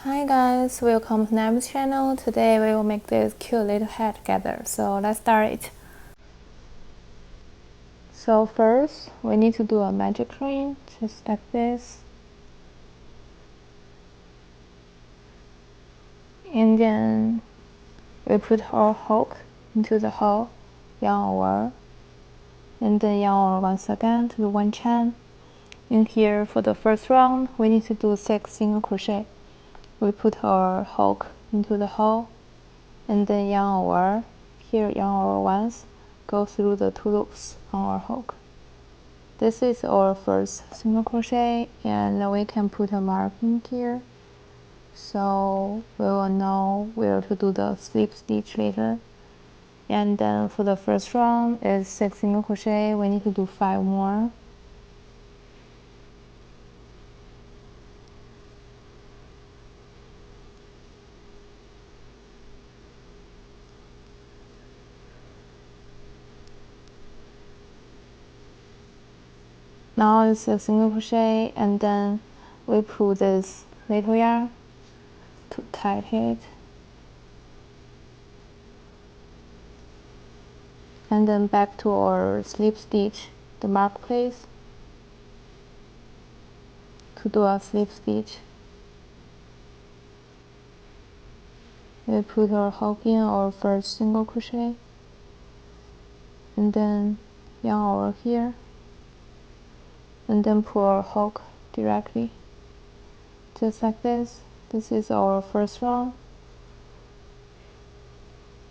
Hi guys, welcome to Nam's channel. Today we will make this cute little hat together. So let's start it. So first we need to do a magic ring, just like this. And then we put our hook into the hole, yarn over, and then yarn over once again to do one chain. In here for the first round, we need to do 6 single crochet. We put our hook into the hole, and then yarn over, here yarn over once, go through the 2 loops on our hook. This is our first single crochet, and we can put a mark in here, so we will know where to do the slip stitch later. And then for the first round is 6 single crochet, we need to do 5 more. Now it's a single crochet, and then we pull this little yarn to tight it, and then back to our slip stitch, the mark place, to do a slip stitch. We put our hook in our first single crochet, and then yarn over here, and then pull our hook directly, just like this. This is our first round.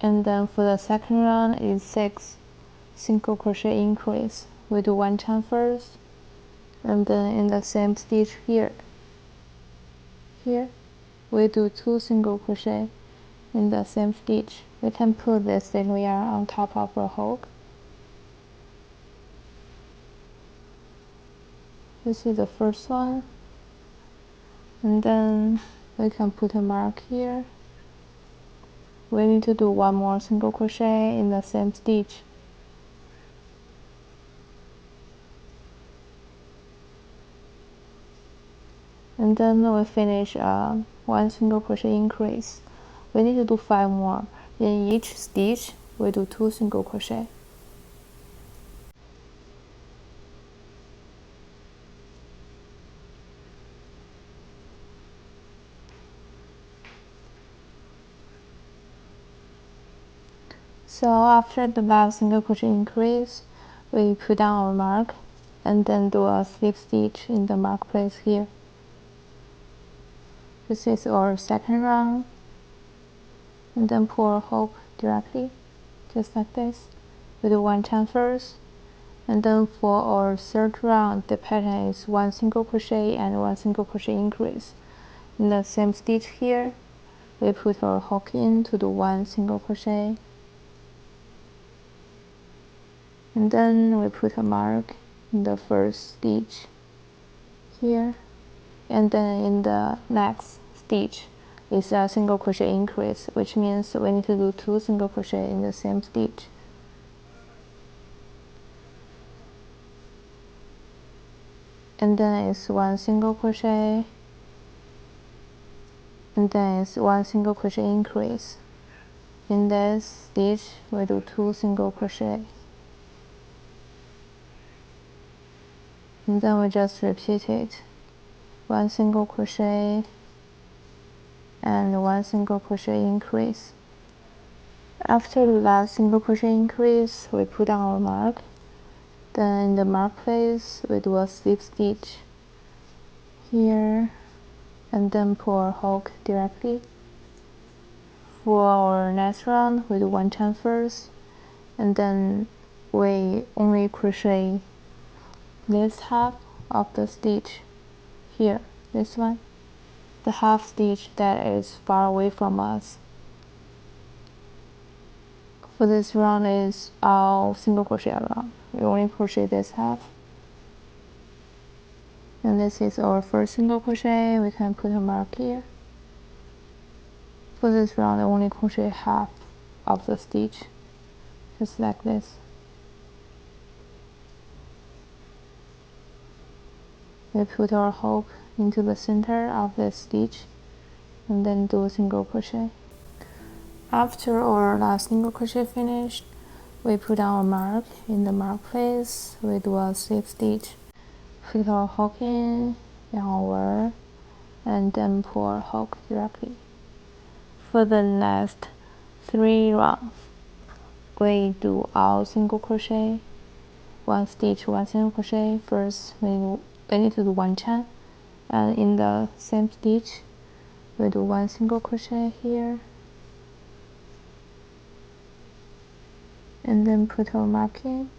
And then for the second round is 6 single crochet increase. We do 1 chain first, and then in the same stitch here we do 2 single crochet in the same stitch. We can put this little yarn on top of our hook. This is the first one, and then we can put a mark here. We need to do 1 more single crochet in the same stitch. And then we finish 1 single crochet increase. We need to do 5 more. In each stitch we do 2 single crochet. So after the last single crochet increase, we put down our mark and then do a slip stitch in the mark place here. This is our second round, and then pull our hook directly, just like this. We do 1 chain first, and then for our third round, the pattern is 1 single crochet and 1 single crochet increase. In the same stitch here, we put our hook in to do 1 single crochet, and then we put a mark in the first stitch here, and then in the next stitch is a single crochet increase, which means we need to do 2 single crochet in the same stitch. And then it's 1 single crochet, and then it's 1 single crochet increase. In this stitch we do 2 single crochet, and then we just repeat it. 1 single crochet and 1 single crochet increase. After the last single crochet increase, we put down our mark. Then in the mark place we do a slip stitch here, and then pull our hook directly. For our next round we do 1 chain first, and then we only crochet this half of the stitch here, this one, the half stitch that is far away from us. For this round is our single crochet round. We only crochet this half, and this is our first single crochet. We can put a mark here. For this round I only crochet half of the stitch, just like this. We put our hook into the center of the stitch, and then do a single crochet. After our last single crochet finished, we put our mark. In the mark place, we do a slip stitch, put our hook in, yarn over, and then pull our hook directly. For the next 3 rounds, we do all single crochet, 1 stitch, 1 single crochet. First, we need to do 1 chain, and in the same stitch, we do 1 single crochet here, and then put our mark in,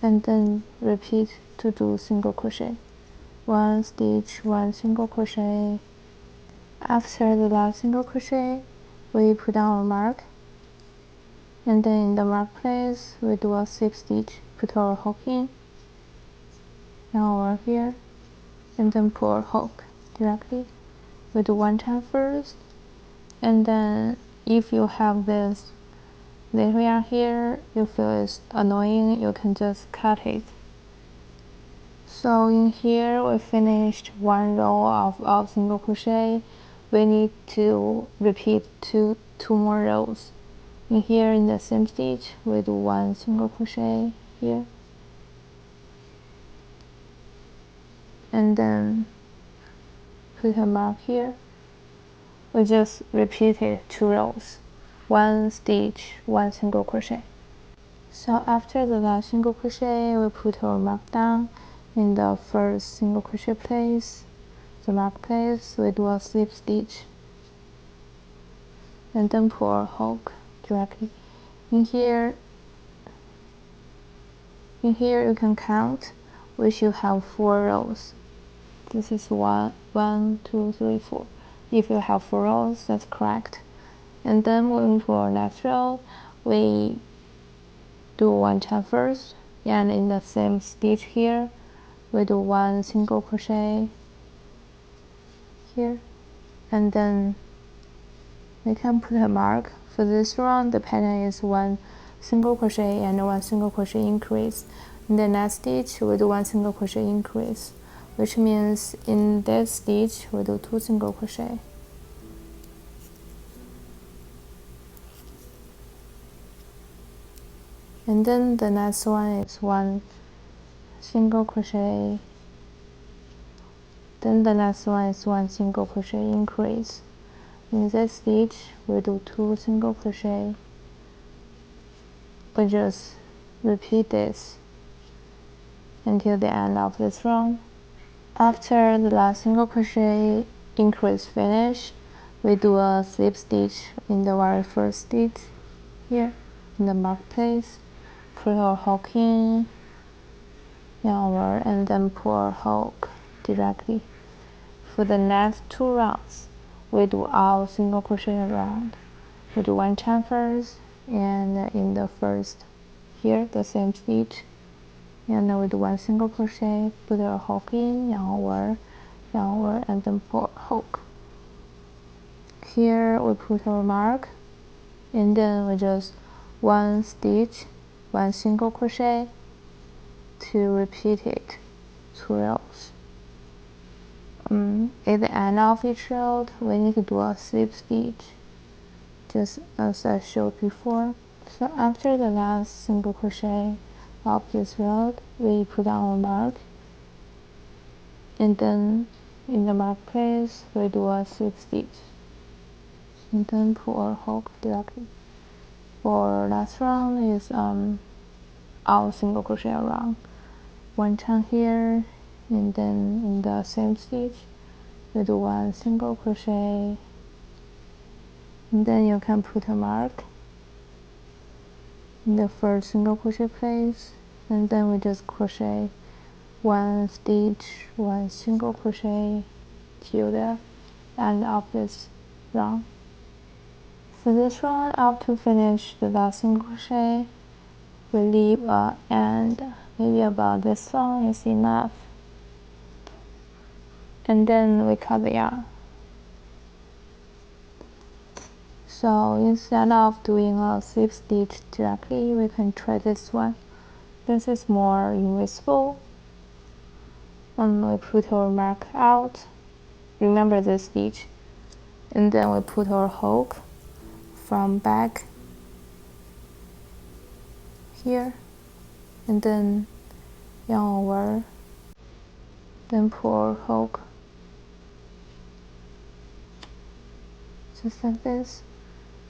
and then repeat to do single crochet, 1 stitch, 1 single crochet. After the last single crochet, we put down our mark, and then in the mark place, we do a slip stitch, put our hook in, and over here, and then pull our hook directly. We do 1 chain first, and then if you have this little yarn here, you feel it's annoying, you can just cut it. So in here, we finished 1 row of single crochet. We need to repeat two more rows. In here, in the same stitch, we do 1 single crochet here, and then put a mark here. We just repeated 2 rows, 1 stitch, 1 single crochet. So after the last single crochet, we put our mark down in the first single crochet place. The mark place, we do a slip stitch, and then pull our hook directly. In here you can count. We should have 4 rows. This is 1, 2, 3, 4. If you have 4 rows, that's correct. And then moving to our next row, we do 1 chain first, and in the same stitch here, we do 1 single crochet here, and then we can put a mark. For this round, the pattern is 1 single crochet and 1 single crochet increase. In the next stitch, we do 1 single crochet increase, which means in this stitch, we do 2 single crochet. And then the next one is 1 single crochet. Then the next one is 1 single crochet increase. In this stitch, we do 2 single crochet. We just repeat this until the end of this round. After the last single crochet increase finish, we do a slip stitch in the very first stitch here in the mark place. Put our hook in, yarn over, and then pull our hook directly. For the next 2 rounds, we do all single crochet around. We do 1 chain first, and in the first here, the same stitch, and then we do 1 single crochet, put our hook in, yarn over, and then pull our hook. Here we put our mark, and then we just 1 stitch, 1 single crochet to repeat it 2 rows. At the end of each row, we need to do a slip stitch, just as I showed before. So after the last single crochet of this row, we put our mark, and then in the mark place, we do a slip stitch, and then pull our hook directly. For last round is all single crochet around. 1 chain here, and then in the same stitch, we do 1 single crochet, and then you can put a mark in the first single crochet place, and then we just crochet 1 stitch, 1 single crochet till the end of this round. For this round, after finish the last single crochet, we leave a end, maybe about this long is enough, and then we cut the yarn. So instead of doing a slip stitch directly, we can try this one. This is more invisible, and we put our mark out. Remember the stitch, and then we put our hook from back here, and then yarn over, then pull our hook just like this.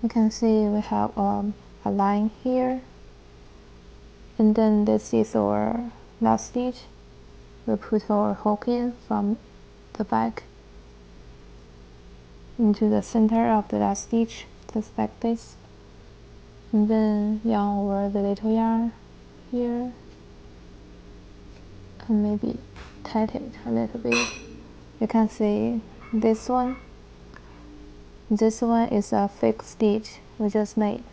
You can see we have a line here, and then this is our last stitch. We put our hook in from the back into the center of the last stitch, just like this, and then yarn over the little yarn here, and maybe tighten it a little bit. You can see this one is a fake stitch we just made,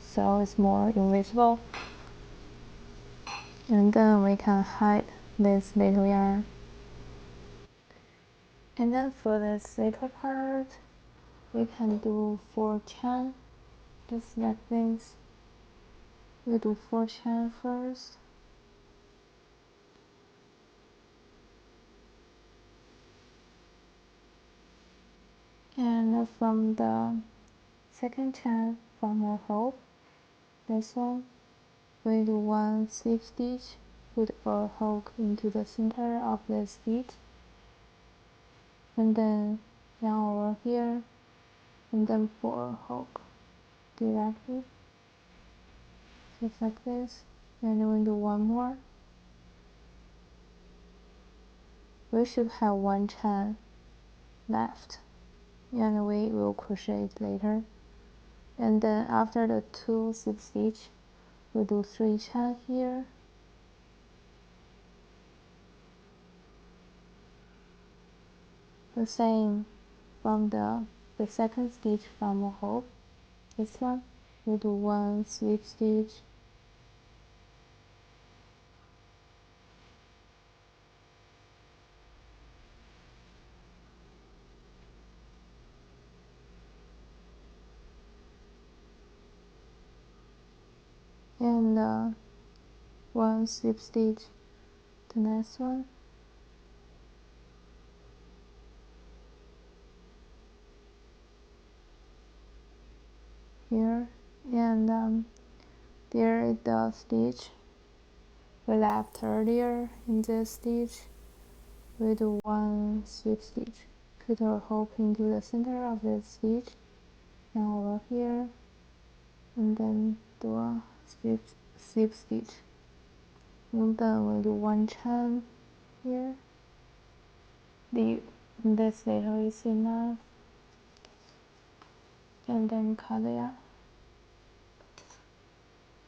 so it's more invisible, and then we can hide this little yarn. And then for this little part, we can do 4 chain, just like this. We do 4 chain first, and from the second chain from our hook, this one, we do 1 slip stitch, put our hook into the center of the stitch, and then yarn over here, and then pull our hook directly, just like this, and we do 1 more. We should have 1 chain left, and we will crochet it later. And then after the 2 slip stitch, we do 3 chain here, the same from the second stitch from the hook. This one, we do 1 slip stitch, and 1 slip stitch, the next one, here, and there is the stitch we left earlier. In this stitch, we do 1 slip stitch, put our hook into the center of the stitch, and over here, and then do a slip stitch, and then we do 1 chain here. This little is enough, and then cut it out.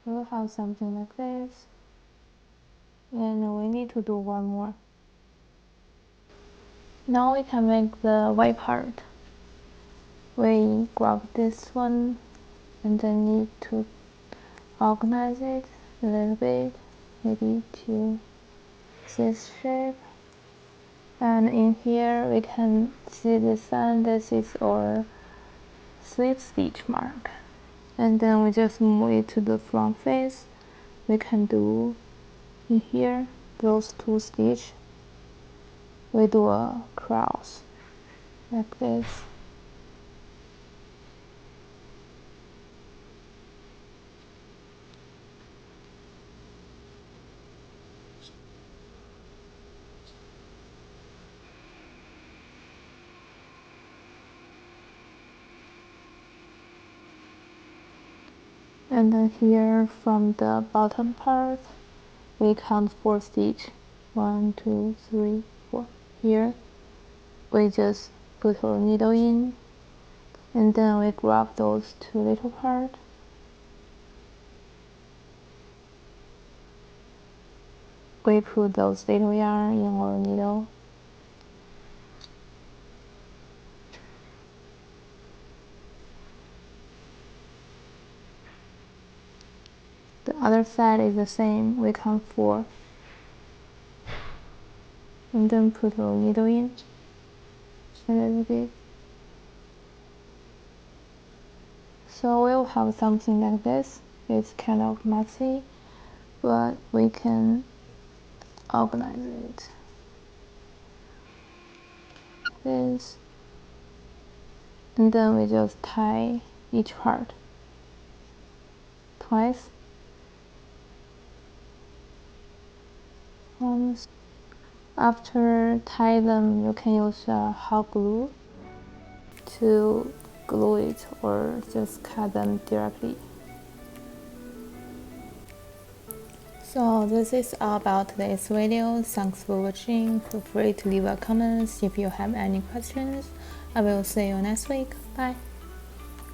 We'll have something like this, and we need to do 1 more. Now we can make the white part. We grab this one, and then need to organize it a little bit, maybe to this shape. And in here we can see the sun. This is our slip stitch mark, and then we just move it to the front face. We can do in here those 2 stitch, we do a cross like this, and then here from the bottom part we count 4 stitch, 1 2 3 4. Here we just put our needle in, and then we grab those 2 little part, we put those little yarn in our needle, the other side is the same. We count 4, and then put our needle in a little bit. So we'll have something like this. It's kind of messy, but we can organize it. this, and then we just tie each part twice. Once. After tie them, you can use hot glue to glue it or just cut them directly. So this is all about today's video. Thanks for watching. Feel free to leave a comment if you have any questions. I will see you next week. Bye.